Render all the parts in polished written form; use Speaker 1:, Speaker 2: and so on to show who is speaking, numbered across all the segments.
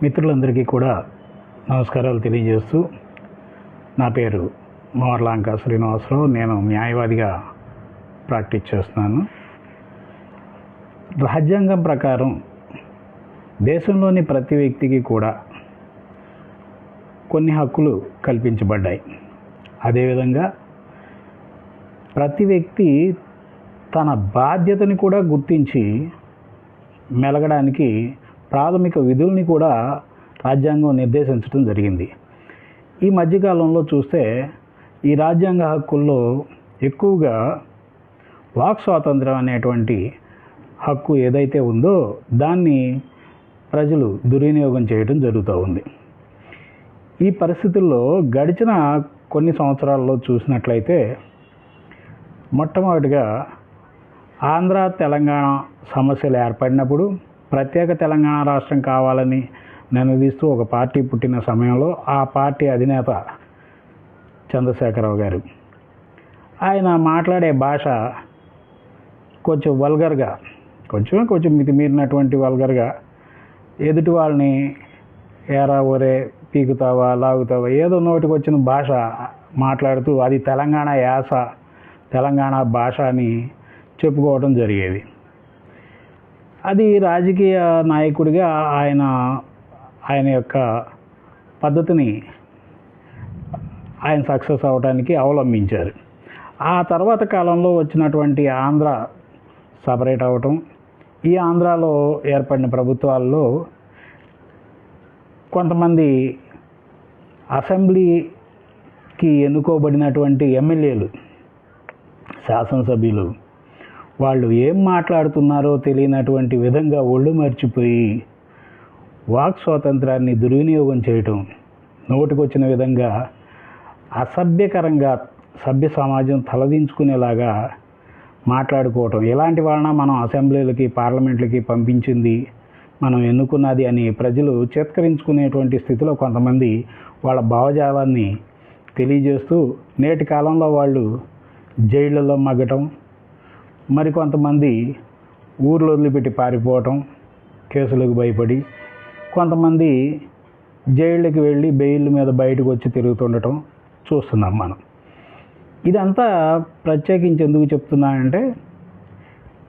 Speaker 1: మిత్రులందరికీ కూడా నమస్కారాలు తెలియజేస్తూ, నా పేరు మోర్లాంక శ్రీనివాసరావు. నేను న్యాయవాదిగా ప్రాక్టీస్ చేస్తున్నాను. రాజ్యాంగం ప్రకారం దేశంలోని ప్రతి వ్యక్తికి కూడా కొన్ని హక్కులు కల్పించబడ్డాయి. అదేవిధంగా ప్రతి వ్యక్తి తన బాధ్యతని కూడా గుర్తించి మెలగడానికి ప్రాథమిక విధుల్ని కూడా రాజ్యాంగం నిర్దేశించడం జరిగింది. ఈ మధ్యకాలంలో చూస్తే ఈ రాజ్యాంగ హక్కుల్లో ఎక్కువగా వాక్ స్వాతంత్రం అనేటువంటి హక్కు ఏదైతే ఉందో దాన్ని ప్రజలు దుర్వినియోగం చేయడం జరుగుతూ ఉంది. ఈ పరిస్థితుల్లో గడిచిన కొన్ని సంవత్సరాల్లో చూసినట్లయితే మొట్టమొదటిగా ఆంధ్ర తెలంగాణ సమస్యలు ఏర్పడినప్పుడు ప్రత్యేక తెలంగాణ రాష్ట్రం కావాలని నినదిస్తూ ఒక పార్టీ పుట్టిన సమయంలో ఆ పార్టీ అధినేత చంద్రశేఖరరావు గారు ఆయన మాట్లాడే భాష కొంచెం వల్గర్గా, కొంచెం మితిమీరినటువంటి వల్గర్గా ఎదుటి వాళ్ళని ఏరా ఒరే పీకుతావా లాగుతావా ఏదో నోటికి వచ్చిన భాష మాట్లాడుతూ అది తెలంగాణ యాస, తెలంగాణ భాష అని చెప్పుకోవడం జరిగేది. అది రాజకీయ నాయకుడిగా ఆయన యొక్క పద్ధతిని ఆయన సక్సెస్ అవ్వడానికి అవలంబించారు. ఆ తర్వాత కాలంలో వచ్చినటువంటి ఆంధ్ర సపరేట్ అవ్వటం, ఈ ఆంధ్రాలో ఏర్పడిన ప్రభుత్వాల్లో కొంతమంది అసెంబ్లీకి ఎన్నుకోబడినటువంటి ఎమ్మెల్యేలు, శాసనసభ్యులు వాళ్ళు ఏం మాట్లాడుతున్నారో తెలియనటువంటి విధంగా ఒళ్ళు మర్చిపోయి వాక్ స్వాతంత్రాన్ని దుర్వినియోగం చేయటం, నోటికొచ్చిన విధంగా అసభ్యకరంగా సభ్య సమాజం తలదించుకునేలాగా మాట్లాడుకోవటం, ఇలాంటి వాళ్ళన మనం అసెంబ్లీలకి పార్లమెంట్లకి పంపించింది, మనం ఎన్నుకున్నది అని ప్రజలు చేత్కరించుకునేటువంటి స్థితిలో కొంతమంది వాళ్ళ భావజాలాన్ని తెలియజేస్తూ నేటి కాలంలో వాళ్ళు జైళ్ళల్లో మగ్గటం, మరికొంతమంది ఊర్లో వదిలిపెట్టి పారిపోవటం కేసులకు భయపడి, కొంతమంది జైళ్ళకి వెళ్ళి బెయిల్ మీద బయటకు వచ్చి తిరుగుతుండటం చూస్తున్నాం మనం. ఇదంతా ప్రత్యేకించి ఎందుకు చెప్తున్నానంటే,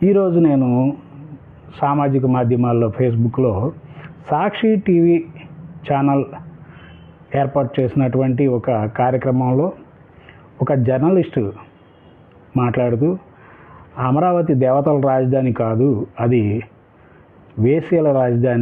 Speaker 1: ఈరోజు నేను సామాజిక మాధ్యమాల్లో ఫేస్బుక్లో సాక్షి టీవీ ఛానల్ ఏర్పాటు చేసినటువంటి ఒక కార్యక్రమంలో ఒక జర్నలిస్టు మాట్లాడుతూ అమరావతి దేవతల రాజధాని కాదు, అది వేశ్యల రాజధాని